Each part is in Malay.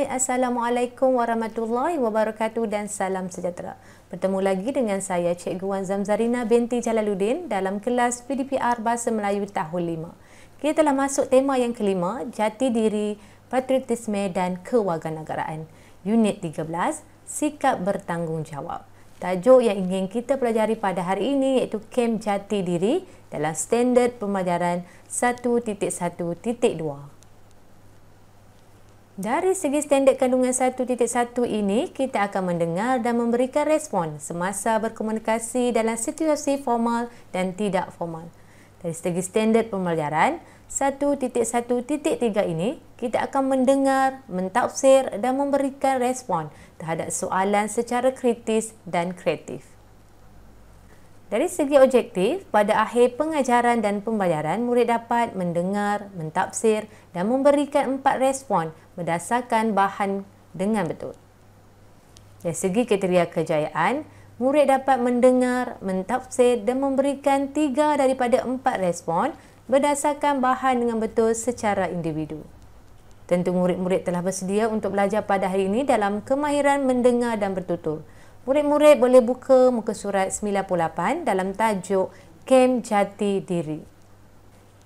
Hai, Assalamualaikum warahmatullahi wabarakatuh dan salam sejahtera. Bertemu lagi dengan saya Cikgu Wan Zamzarina binti Jalaluddin dalam kelas PDPR Bahasa Melayu tahun 5. Kita telah masuk tema yang kelima, Jati Diri, Patriotisme dan Kewarganegaraan. Unit 13, Sikap Bertanggungjawab. Tajuk yang ingin kita pelajari pada hari ini iaitu Kem Jati Diri dalam Standard Pembelajaran 1.1.2. Dari segi standard kandungan 1.1 ini, kita akan mendengar dan memberikan respon semasa berkomunikasi dalam situasi formal dan tidak formal. Dari segi standard pembelajaran 1.1.3 ini, kita akan mendengar, mentafsir dan memberikan respon terhadap soalan secara kritis dan kreatif. Dari segi objektif, pada akhir pengajaran dan pembelajaran, murid dapat mendengar, mentafsir dan memberikan 4 respon berdasarkan bahan dengan betul. Dari segi kriteria kejayaan, murid dapat mendengar, mentafsir dan memberikan 3 daripada 4 respon berdasarkan bahan dengan betul secara individu. Tentu murid-murid telah bersedia untuk belajar pada hari ini dalam kemahiran mendengar dan bertutur. Murid-murid boleh buka muka surat 98 dalam tajuk Kem Jati Diri.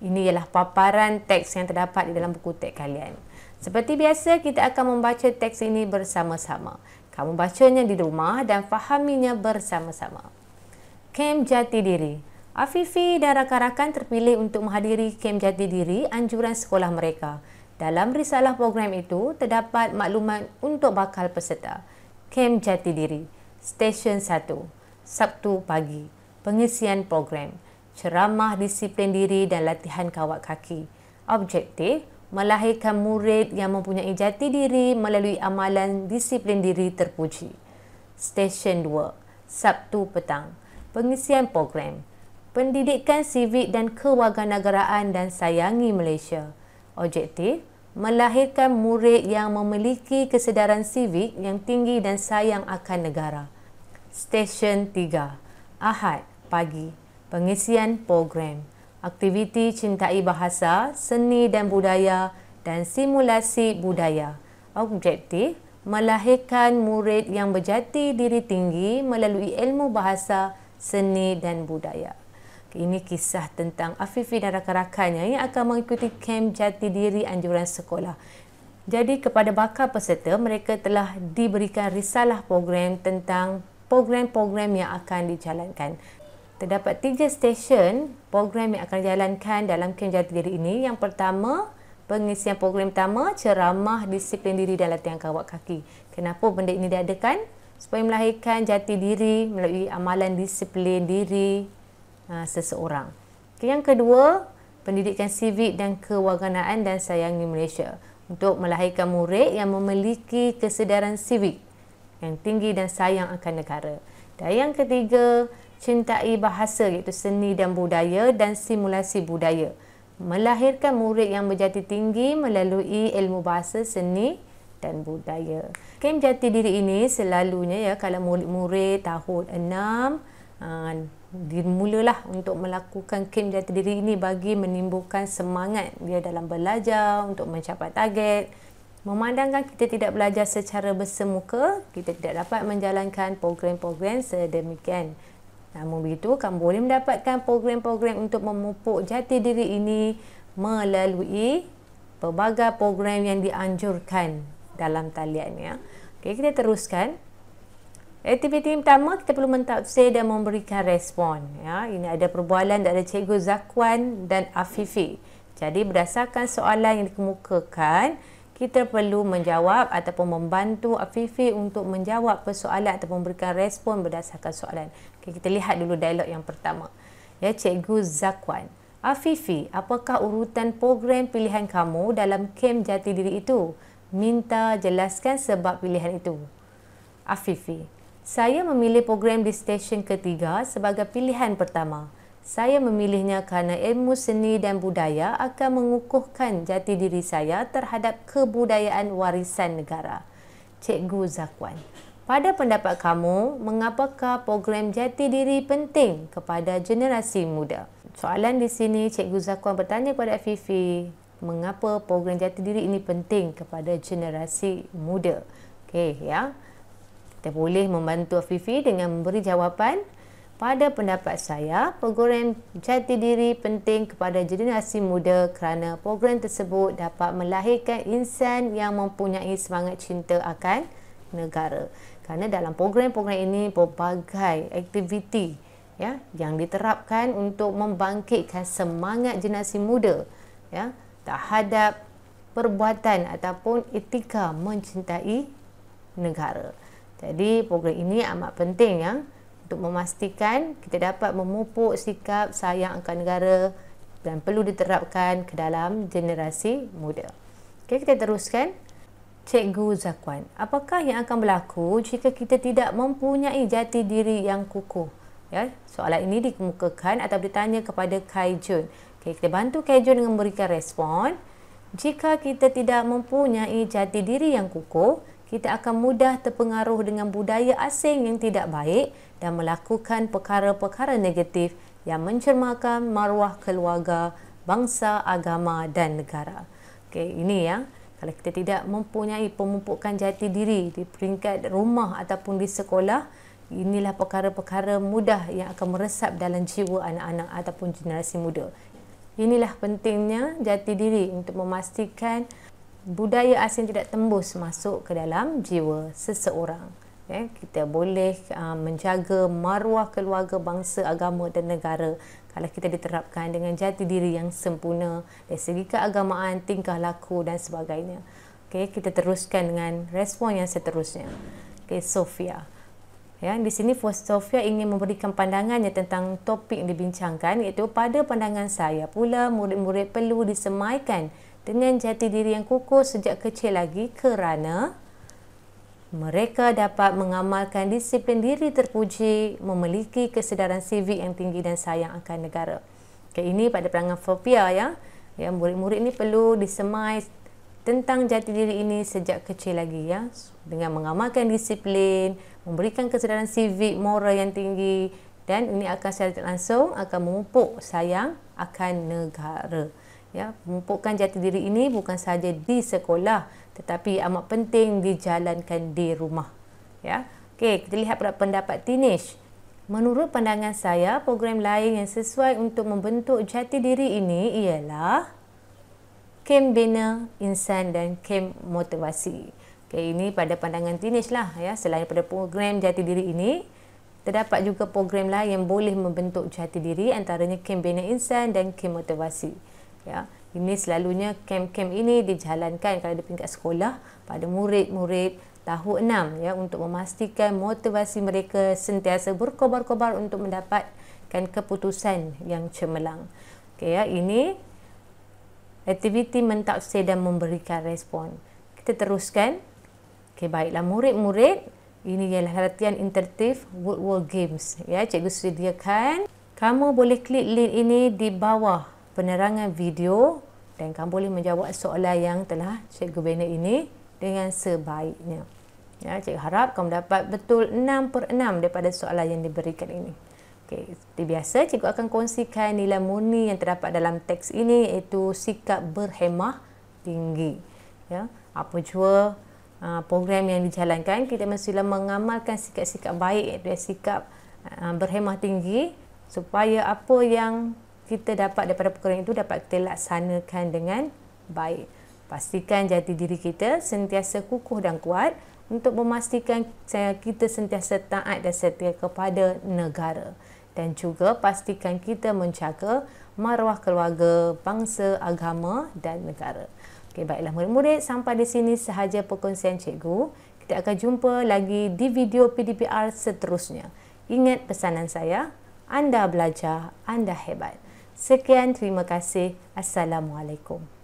Ini ialah paparan teks yang terdapat di dalam buku teks kalian. Seperti biasa, kita akan membaca teks ini bersama-sama. Kamu bacanya di rumah dan fahaminya bersama-sama. Kem Jati Diri. Afifi dan rakan-rakan terpilih untuk menghadiri Kem Jati Diri anjuran sekolah mereka. Dalam risalah program itu, terdapat maklumat untuk bakal peserta. Kem Jati Diri. Stesen 1, Sabtu pagi. Pengisian program. Ceramah disiplin diri dan latihan kawat kaki. Objektif, melahirkan murid yang mempunyai jati diri melalui amalan disiplin diri terpuji. Stesen 2, Sabtu petang. Pengisian program. Pendidikan sivik dan kewarganegaraan dan sayangi Malaysia. Objektif, melahirkan murid yang memiliki kesedaran sivik yang tinggi dan sayang akan negara. Stesen 3, Ahad pagi. Pengisian program. Aktiviti cintai bahasa, seni dan budaya dan simulasi budaya. Objektif, melahirkan murid yang berjati diri tinggi melalui ilmu bahasa, seni dan budaya. Ini kisah tentang Afifi dan rakan-rakannya yang akan mengikuti Kem Jati Diri anjuran sekolah. Jadi kepada bakal peserta, mereka telah diberikan risalah program tentang program-program yang akan dijalankan. Terdapat 3 stesen program yang akan dijalankan dalam Kem Jati Diri ini. Yang pertama, pengisian program pertama, ceramah disiplin diri dan latihan kawat kaki. Kenapa benda ini diadakan? Supaya melahirkan jati diri melalui amalan disiplin diri seseorang. Yang kedua, pendidikan sivik dan kewarganegaraan dan sayangi Malaysia untuk melahirkan murid yang memiliki kesedaran sivik yang tinggi dan sayang akan negara. Dan yang ketiga, cintai bahasa iaitu seni dan budaya dan simulasi budaya. Melahirkan murid yang berjati tinggi melalui ilmu bahasa, seni dan budaya. Kem Jati Diri ini selalunya kalau murid-murid tahun 6 dimulalah untuk melakukan Kem Jati Diri ini bagi menimbulkan semangat dia dalam belajar untuk mencapai target. Memandangkan kita tidak belajar secara bersemuka, kita tidak dapat menjalankan program-program sedemikian. Namun begitu, kamu boleh mendapatkan program-program untuk memupuk jati diri ini melalui pelbagai program yang dianjurkan dalam talian. Ya. Okey, kita teruskan. Aktiviti pertama, kita perlu mentafsir dan memberikan respon. Ya. Ini ada perbualan dari Cikgu Zakwan dan Afifi. Jadi berdasarkan soalan yang dikemukakan, kita perlu menjawab ataupun membantu Afifi untuk menjawab persoalan ataupun memberikan respon berdasarkan soalan. Okay, kita lihat dulu dialog yang pertama. Ya, Cikgu Zakwan. Afifi, apakah urutan program pilihan kamu dalam Kem Jati Diri itu? Minta jelaskan sebab pilihan itu. Afifi, saya memilih program di stesen ketiga sebagai pilihan pertama. Saya memilihnya kerana ilmu seni dan budaya akan mengukuhkan jati diri saya terhadap kebudayaan warisan negara. Cikgu Zakwan, pada pendapat kamu, mengapakah program jati diri penting kepada generasi muda? Soalan di sini, Cikgu Zakwan bertanya kepada Afifi, mengapa program jati diri ini penting kepada generasi muda. Okey ya. Kita boleh membantu Afifi dengan memberi jawapan. Pada pendapat saya, program jati diri penting kepada generasi muda kerana program tersebut dapat melahirkan insan yang mempunyai semangat cinta akan negara. Kerana dalam program-program ini berbagai aktiviti ya yang diterapkan untuk membangkitkan semangat generasi muda ya terhadap perbuatan ataupun etika mencintai negara. Jadi program ini amat penting ya untuk memastikan kita dapat memupuk sikap sayang akan negara dan perlu diterapkan ke dalam generasi muda. Okey, kita teruskan. Cikgu Zakwan, apakah yang akan berlaku jika kita tidak mempunyai jati diri yang kukuh? Ya, soalan ini dikemukakan atau ditanya kepada Kai Jun. Okey, kita bantu Kai Jun dengan memberikan respon. Jika kita tidak mempunyai jati diri yang kukuh, kita akan mudah terpengaruh dengan budaya asing yang tidak baik dan melakukan perkara-perkara negatif yang mencermakan maruah keluarga, bangsa, agama dan negara. Okey, ini ya. Kalau kita tidak mempunyai pemupukan jati diri di peringkat rumah ataupun di sekolah, inilah perkara-perkara mudah yang akan meresap dalam jiwa anak-anak ataupun generasi muda. Inilah pentingnya jati diri untuk memastikan budaya asing tidak tembus masuk ke dalam jiwa seseorang. Ya, kita boleh menjaga maruah keluarga, bangsa, agama dan negara kalau kita diterapkan dengan jati diri yang sempurna dari segi keagamaan, tingkah laku dan sebagainya. Okey, kita teruskan dengan respon yang seterusnya. Okey, Sofia. Ya, di sini Sofia ingin memberikan pandangannya tentang topik yang dibincangkan, iaitu pada pandangan saya pula murid-murid perlu disemaikan dengan jati diri yang kukuh sejak kecil lagi kerana mereka dapat mengamalkan disiplin diri terpuji, memiliki kesedaran sivik yang tinggi dan sayang akan negara. Okay, ini pada pandangan Sofia ya. Ya, murid-murid ini perlu disemai tentang jati diri ini sejak kecil lagi ya, dengan mengamalkan disiplin, memberikan kesedaran sivik moral yang tinggi dan ini akan secara tidak langsung akan memupuk sayang akan negara. Ya, memupukkan jati diri ini bukan sahaja di sekolah tetapi amat penting dijalankan di rumah. Ya. Okey, kita lihat pendapat Tinish. Menurut pandangan saya, program lain yang sesuai untuk membentuk jati diri ini ialah kem bina insan dan kem motivasi. Okey, ini pada pandangan Tinish lah ya. Selain pada program jati diri ini, terdapat juga program lain yang boleh membentuk jati diri, antaranya kem bina insan dan kem motivasi. Ya, ini selalunya kem-kem ini dijalankan kalau di peringkat sekolah pada murid-murid tahun 6 ya untuk memastikan motivasi mereka sentiasa berkobar-kobar untuk mendapatkan keputusan yang cemerlang. Okey ya, ini aktiviti mentafsir dan memberikan respon. Kita teruskan. Okey, baiklah murid-murid, ini ialah latihan interaktif Word World Games ya. Cikgu sediakan. Kamu boleh klik link ini di bawah penerangan video dan kamu boleh menjawab soalan yang telah cikgu bina ini dengan sebaiknya. Ya, cikgu harap kamu dapat betul 6/6 daripada soalan yang diberikan ini. Okey, seperti biasa cikgu akan kongsikan nilai murni yang terdapat dalam teks ini iaitu sikap berhemah tinggi. Ya, apa jua program yang dijalankan, kita mestilah mengamalkan sikap-sikap baik iaitu sikap berhemah tinggi supaya apa yang kita dapat daripada program itu dapat kita laksanakan dengan baik. Pastikan jati diri kita sentiasa kukuh dan kuat untuk memastikan kita sentiasa taat dan setia kepada negara. Dan juga pastikan kita menjaga maruah keluarga, bangsa, agama dan negara. Okey, baiklah murid-murid, sampai di sini sahaja perkongsian cikgu. Kita akan jumpa lagi di video PDPR seterusnya. Ingat pesanan saya, anda belajar, anda hebat. Sekian, terima kasih. Assalamualaikum.